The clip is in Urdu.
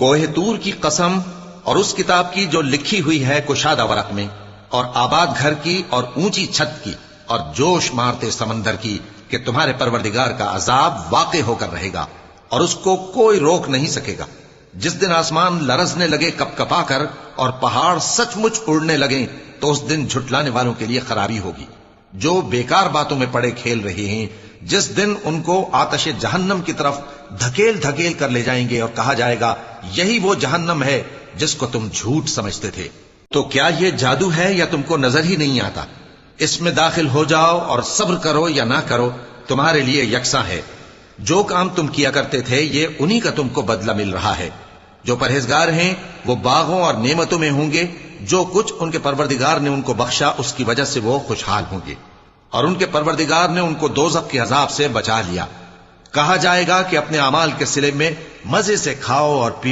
کوہ طور کی قسم اور اس کتاب کی جو لکھی ہوئی ہے کشادہ ورق میں، اور آباد گھر کی اور اونچی چھت کی اور جوش مارتے سمندر کی، کہ تمہارے پروردگار کا عذاب واقع ہو کر رہے گا اور اس کو کوئی روک نہیں سکے گا۔ جس دن آسمان لرزنے لگے کپ کپا کر اور پہاڑ سچ مچ اڑنے لگیں، تو اس دن جھٹلانے والوں کے لیے خرابی ہوگی جو بیکار باتوں میں پڑے کھیل رہے ہیں۔ جس دن ان کو آتش جہنم کی طرف دھکیل دھکیل کر لے جائیں گے اور کہا جائے گا یہی وہ جہنم ہے جس کو تم جھوٹ سمجھتے تھے۔ تو کیا یہ جادو ہے یا تم کو نظر ہی نہیں آتا؟ اس میں داخل ہو جاؤ اور صبر کرو یا نہ کرو، تمہارے لیے یکساں ہے۔ جو کام تم کیا کرتے تھے یہ انہی کا تم کو بدلہ مل رہا ہے۔ جو پرہیزگار ہیں وہ باغوں اور نعمتوں میں ہوں گے، جو کچھ ان کے پروردگار نے ان کو بخشا اس کی وجہ سے وہ خوشحال ہوں گے، اور ان کے پروردگار نے ان کو دوزخ کے عذاب سے بچا لیا۔ کہا جائے گا کہ اپنے اعمال کے صلے میں مزے سے کھاؤ اور پیو۔